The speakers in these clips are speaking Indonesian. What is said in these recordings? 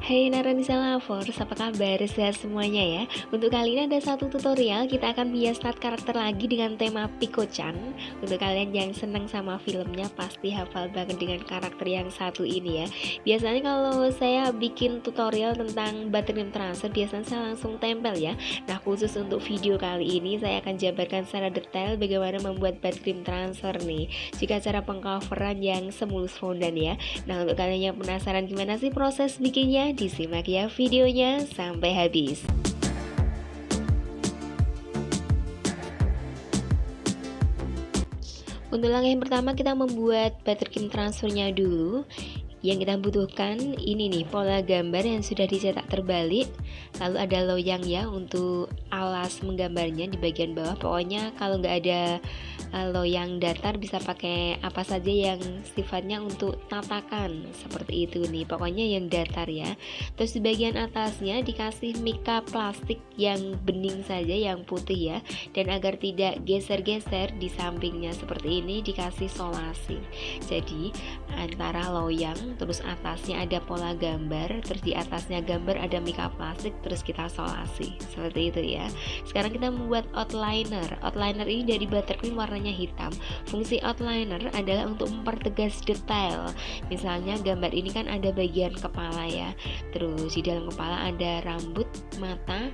Hai Naranisa Lovers, apa kabar? Sehat semuanya ya. Untuk kali ini ada satu tutorial, kita akan bias start karakter lagi dengan tema Piko-chan. Untuk kalian yang senang sama filmnya pasti hafal banget dengan karakter yang satu ini ya. Biasanya kalau saya bikin tutorial tentang Buttercream Transfer, biasanya saya langsung tempel ya. Nah, khusus untuk video kali ini saya akan jabarkan secara detail bagaimana membuat Buttercream Transfer nih. Jika cara pengcoveran yang semulus fondan ya. Nah, untuk kalian yang penasaran gimana sih proses bikinnya, disimak ya videonya sampai habis. Untuk langkah yang pertama kita membuat Buttercream transfernya dulu. Yang kita butuhkan ini nih, pola gambar yang sudah dicetak terbalik. Lalu ada loyang ya untuk alas menggambarnya di bagian bawah. Pokoknya kalau nggak ada loyang datar bisa pakai apa saja yang sifatnya untuk tatakan seperti itu nih, pokoknya yang datar ya. Terus di bagian atasnya dikasih mika plastik yang bening saja, yang putih ya, dan agar tidak geser-geser di sampingnya seperti ini dikasih solasi. Jadi antara loyang terus atasnya ada pola gambar, terus di atasnya gambar ada mika plastik, terus kita solasi seperti itu ya. Sekarang kita membuat outliner. Outliner ini dari Buttercream warnanya hitam. Fungsi outliner adalah untuk mempertegas detail. Misalnya gambar ini kan ada bagian kepala ya, terus di dalam kepala ada rambut, mata,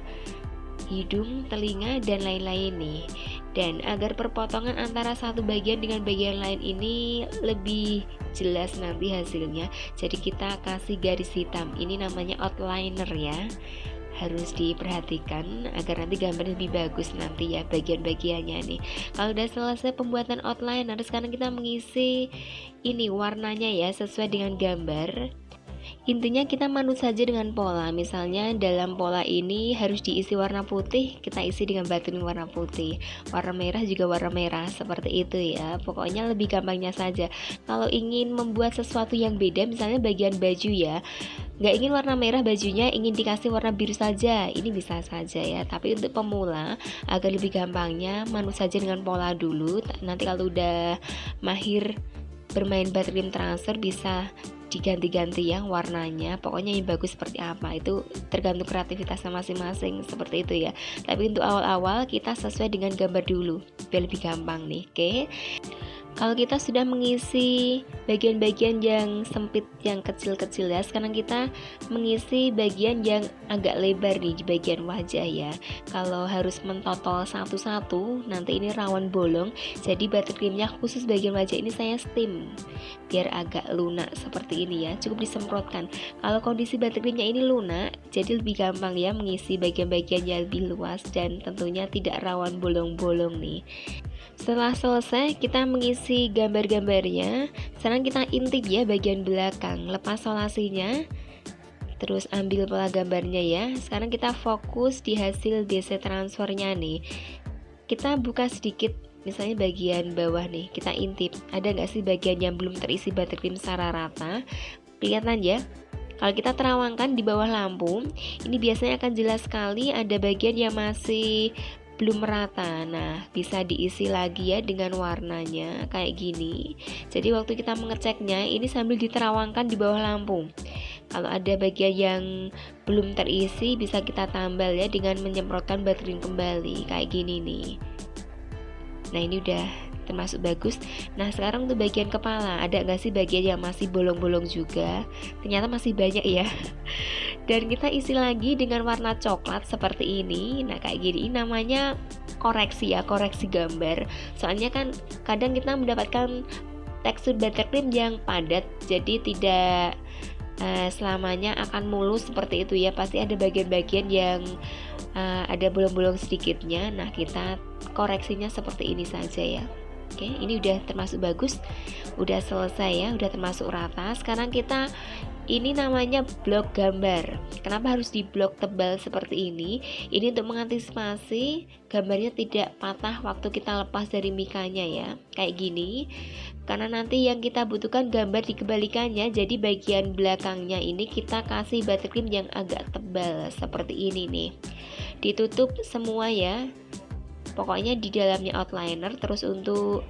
hidung, telinga, dan lain-lain nih. Dan agar perpotongan antara satu bagian dengan bagian lain ini lebih jelas nanti hasilnya, jadi kita kasih garis hitam. Ini namanya outliner ya. Harus diperhatikan agar nanti gambar lebih bagus nanti ya bagian-bagiannya nih. Kalau udah selesai pembuatan outliner, sekarang kita mengisi ini warnanya ya sesuai dengan gambar. Intinya kita manut saja dengan pola. Misalnya dalam pola ini harus diisi warna putih, kita isi dengan batuan warna putih. Warna merah juga warna merah, seperti itu ya. Pokoknya lebih gampangnya saja. Kalau ingin membuat sesuatu yang beda, misalnya bagian baju ya, nggak ingin warna merah bajunya, ingin dikasih warna biru saja, ini bisa saja ya. Tapi untuk pemula agar lebih gampangnya, manut saja dengan pola dulu. Nanti kalau udah mahir bermain Buttercream Transfer bisa diganti-ganti yang warnanya, pokoknya yang bagus seperti apa itu tergantung kreativitasnya masing-masing seperti itu ya. Tapi untuk awal-awal kita sesuai dengan gambar dulu biar lebih gampang nih. Oke, kalau kita sudah mengisi bagian-bagian yang sempit, yang kecil-kecil ya, sekarang kita mengisi bagian yang agak lebar nih di bagian wajah ya. Kalau harus mentotol satu-satu nanti ini rawan bolong, jadi buttercreamnya khusus bagian wajah ini saya steam biar agak lunak seperti ini ya, cukup disemprotkan. Kalau kondisi buttercreamnya ini lunak, jadi lebih gampang ya mengisi bagian-bagian yang lebih luas dan tentunya tidak rawan bolong-bolong nih. Setelah selesai kita mengisi gambar-gambarnya, sekarang kita intip ya bagian belakang, lepas solasinya, terus ambil pola gambarnya ya. Sekarang kita fokus di hasil DC transfernya nih. Kita buka sedikit, misalnya bagian bawah nih, kita intip ada nggak sih bagian yang belum terisi buttercream secara rata. Kelihatan ya, kalau kita terawangkan di bawah lampu, ini biasanya akan jelas sekali ada bagian yang masih belum merata. Nah, bisa diisi lagi ya dengan warnanya kayak gini. Jadi waktu kita mengeceknya ini sambil diterawangkan di bawah lampu. Kalau ada bagian yang belum terisi bisa kita tambal ya dengan menyemprotkan buttercream kembali kayak gini nih. Nah, ini udah termasuk bagus. Nah, sekarang untuk bagian kepala, ada nggak sih bagian yang masih bolong-bolong juga? Ternyata masih banyak ya. Dan kita isi lagi dengan warna coklat seperti ini. Nah, kayak gini ini namanya koreksi ya, koreksi gambar. Soalnya kan kadang kita mendapatkan tekstur buttercream yang padat, jadi tidak selamanya akan mulus seperti itu ya. Pasti ada bagian-bagian yang ada bolong-bolong sedikitnya. Nah, kita koreksinya seperti ini saja ya. Oke, ini udah termasuk bagus, udah selesai ya, udah termasuk rata. Sekarang kita ini namanya blok gambar. Kenapa harus di blok tebal seperti ini? Ini untuk mengantisipasi gambarnya tidak patah waktu kita lepas dari mikanya ya, kayak gini. Karena nanti yang kita butuhkan gambar dikebalikannya, jadi bagian belakangnya ini kita kasih buttercream yang agak tebal seperti ini nih. Ditutup semua ya, pokoknya di dalamnya outliner. Terus untuk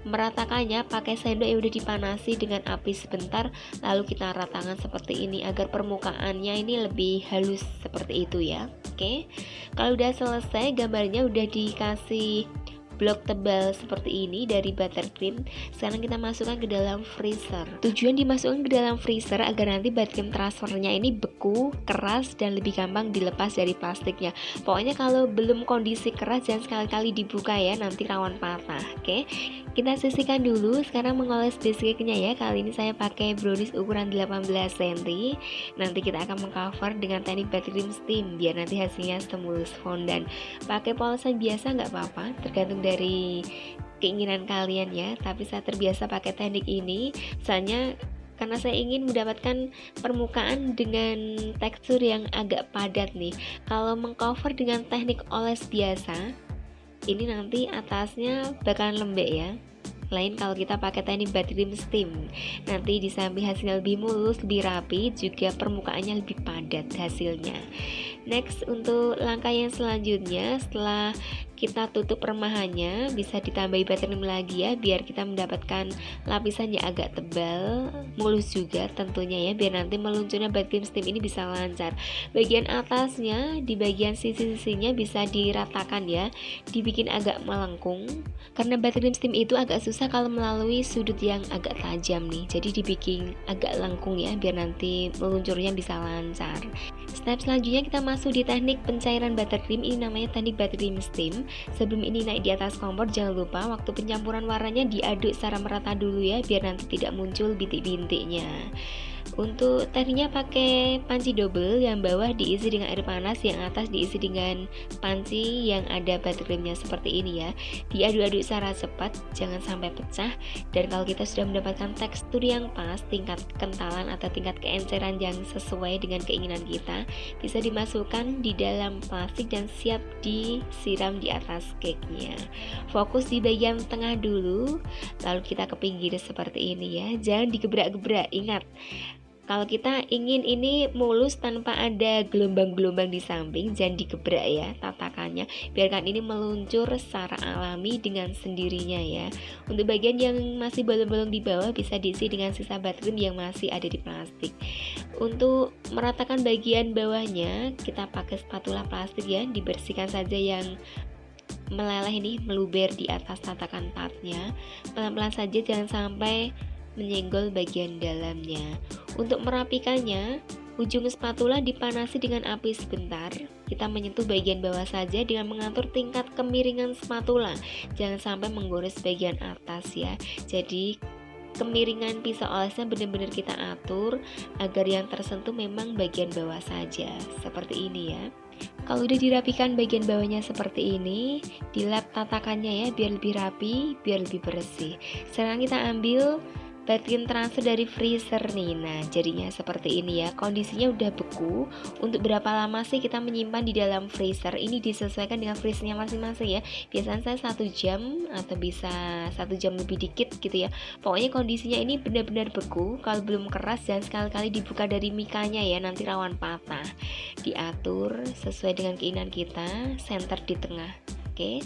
meratakannya pakai sendok yang udah dipanasi dengan api sebentar, lalu kita ratakan seperti ini agar permukaannya ini lebih halus seperti itu ya. Oke, kalau udah selesai, gambarnya udah dikasih blok tebal seperti ini dari buttercream. Sekarang kita masukkan ke dalam freezer. Tujuan dimasukkan ke dalam freezer agar nanti buttercream transfernya ini beku, keras, dan lebih gampang dilepas dari plastiknya. Pokoknya kalau belum kondisi keras jangan sekali-kali dibuka ya, nanti rawan patah. Oke, kita sisihkan dulu. Sekarang mengoles biskuitnya ya. Kali ini saya pakai brownies ukuran 18 cm. Nanti kita akan mengcover dengan teknik buttercream steam biar nanti hasilnya stimulus fondant. Pakai polosan biasa nggak apa-apa, tergantung dari keinginan kalian ya, tapi saya terbiasa pakai teknik ini soalnya karena saya ingin mendapatkan permukaan dengan tekstur yang agak padat nih. Kalau mengcover dengan teknik oles biasa, ini nanti atasnya bakalan lembek ya. Lain kalau kita pakai teknik buttercream steam, nanti di samping hasilnya lebih mulus, lebih rapi, juga permukaannya lebih padat hasilnya. Next, untuk langkah yang selanjutnya, setelah kita tutup remahannya, bisa ditambahi buttercream lagi ya, biar kita mendapatkan lapisan yang agak tebal, mulus juga tentunya ya, biar nanti meluncurnya buttercream steam ini bisa lancar. Bagian atasnya, di bagian sisi-sisinya bisa diratakan ya, dibikin agak melengkung, karena buttercream steam itu agak susah kalau melalui sudut yang agak tajam nih, jadi dibikin agak lengkung ya, biar nanti meluncurnya bisa lancar. Step selanjutnya kita masuk di teknik pencairan buttercream, ini namanya teknik buttercream steam. Sebelum ini naik di atas kompor, jangan lupa waktu pencampuran warnanya diaduk secara merata dulu ya, biar nanti tidak muncul bintik-bintiknya. Untuk tekniknya pakai panci double, yang bawah diisi dengan air panas, yang atas diisi dengan panci yang ada buttercreamnya seperti ini ya. Diaduk-aduk secara cepat, jangan sampai pecah. Dan kalau kita sudah mendapatkan tekstur yang pas, tingkat kentalan atau tingkat keenceran yang sesuai dengan keinginan kita, bisa dimasukkan di dalam plastik dan siap disiram di atas cake-nya. Fokus di bagian tengah dulu, lalu kita ke pinggir seperti ini ya. Jangan digebrak-gebrak, ingat. Kalau kita ingin ini mulus tanpa ada gelombang-gelombang di samping, jangan digebrak ya tatakannya, biarkan ini meluncur secara alami dengan sendirinya ya. Untuk bagian yang masih bolong-bolong di bawah bisa diisi dengan sisa buttercream yang masih ada di plastik. Untuk meratakan bagian bawahnya, kita pakai spatula plastik ya, dibersihkan saja yang meleleh ini, meluber di atas tatakan tartnya. Pelan-pelan saja, jangan sampai menyenggol bagian dalamnya. Untuk merapikannya, ujung spatula dipanasi dengan api sebentar. Kita menyentuh bagian bawah saja dengan mengatur tingkat kemiringan spatula. Jangan sampai menggores bagian atas ya. Jadi kemiringan pisau olesnya benar-benar kita atur agar yang tersentuh memang bagian bawah saja. Seperti ini ya. Kalau udah dirapikan bagian bawahnya seperti ini, dilap tatakannya ya, biar lebih rapi, biar lebih bersih. Sekarang kita ambil buttercream transfer dari freezer nih. Nah, jadinya seperti ini ya. Kondisinya udah beku. Untuk berapa lama sih kita menyimpan di dalam freezer? Ini disesuaikan dengan freezernya masing-masing ya. Biasanya saya 1 jam atau bisa 1 jam lebih dikit gitu ya. Pokoknya kondisinya ini benar-benar beku. Kalau belum keras jangan sekali-kali dibuka dari mikanya ya, nanti rawan patah. Diatur sesuai dengan keinginan kita, center di tengah. Oke.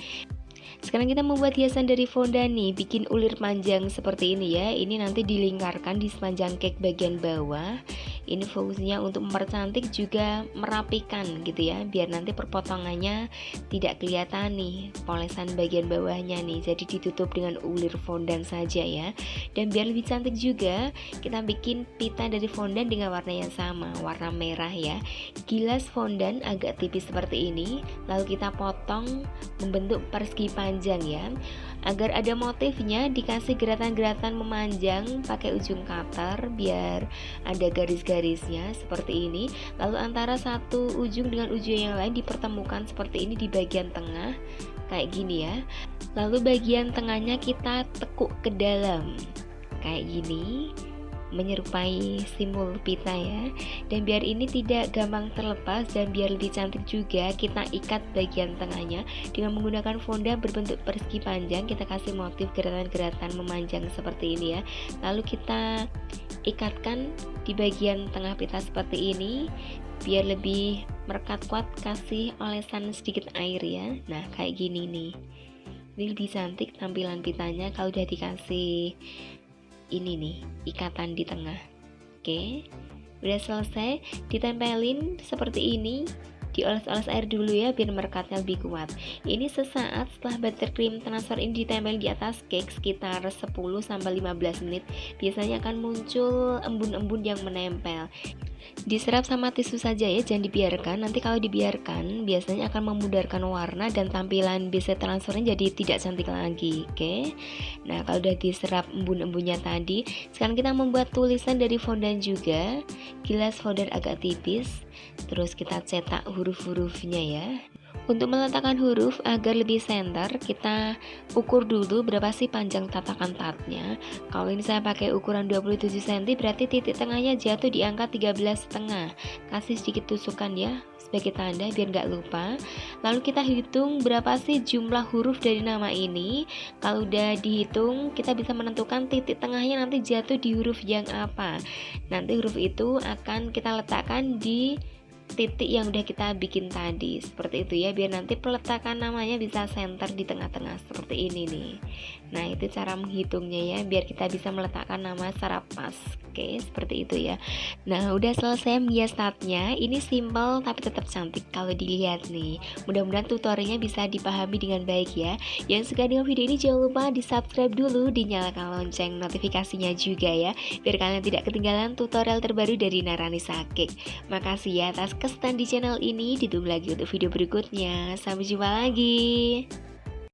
Sekarang kita membuat hiasan dari fondant nih, bikin ulir panjang seperti ini ya. Ini nanti dilingkarkan di sepanjang cake bagian bawah. Ini fungsinya untuk mempercantik juga merapikan gitu ya, biar nanti perpotongannya tidak kelihatan nih polesan bagian bawahnya nih. Jadi ditutup dengan ulir fondant saja ya. Dan biar lebih cantik juga, kita bikin pita dari fondant dengan warna yang sama, warna merah ya. Gilas fondant agak tipis seperti ini, lalu kita potong membentuk persegi panjang ya. Agar ada motifnya, dikasih geratan-geratan memanjang pakai ujung cutter biar ada garis-garisnya seperti ini. Lalu antara satu ujung dengan ujung yang lain dipertemukan seperti ini di bagian tengah, kayak gini ya. Lalu bagian tengahnya kita tekuk ke dalam kayak gini, menyerupai simbol pita ya. Dan biar ini tidak gampang terlepas dan biar lebih cantik juga, kita ikat bagian tengahnya dengan menggunakan fondant berbentuk persegi panjang. Kita kasih motif geratan-geratan memanjang seperti ini ya. Lalu kita ikatkan di bagian tengah pita seperti ini biar lebih merekat kuat, kasih olesan sedikit air ya. Nah kayak gini nih. Ini lebih cantik tampilan pitanya kalau udah dikasih ini nih, ikatan di tengah. Oke, udah selesai, ditempelin seperti ini. Dioles-oles air dulu ya biar merekatnya lebih kuat. Ini sesaat setelah buttercream transfer ini ditempel di atas cake sekitar 10-15 menit, biasanya akan muncul embun-embun yang menempel. Diserap sama tisu saja ya, jangan dibiarkan. Nanti kalau dibiarkan biasanya akan memudarkan warna dan tampilan biskuit transfernya jadi tidak cantik lagi. Oke. Nah, kalau udah diserap embun-embunnya tadi, sekarang kita membuat tulisan dari fondant juga. Gilas fondant agak tipis. Terus kita cetak huruf-hurufnya ya. Untuk meletakkan huruf agar lebih center, kita ukur dulu berapa sih panjang tatakan tatnya. Kalau ini saya pakai ukuran 27 cm, berarti titik tengahnya jatuh di angka 13,5. Kasih sedikit tusukan ya, sebagai tanda biar nggak lupa. Lalu kita hitung berapa sih jumlah huruf dari nama ini. Kalau udah dihitung, kita bisa menentukan titik tengahnya nanti jatuh di huruf yang apa. Nanti huruf itu akan kita letakkan di titik yang udah kita bikin tadi, seperti itu ya, biar nanti peletakan namanya bisa center di tengah-tengah seperti ini nih. Nah, itu cara menghitungnya ya, biar kita bisa meletakkan nama secara pas. Oke, seperti itu ya. Nah, udah selesai menghias tatnya. Ini simple tapi tetap cantik kalau dilihat nih. Mudah-mudahan tutorialnya bisa dipahami dengan baik ya. Yang suka dengan video ini jangan lupa di subscribe dulu, dinyalakan lonceng notifikasinya juga ya, biar kalian tidak ketinggalan tutorial terbaru dari Naranisa Cake. Makasih ya atas kesetan di channel ini. Ditunggu lagi untuk video berikutnya. Sampai jumpa lagi.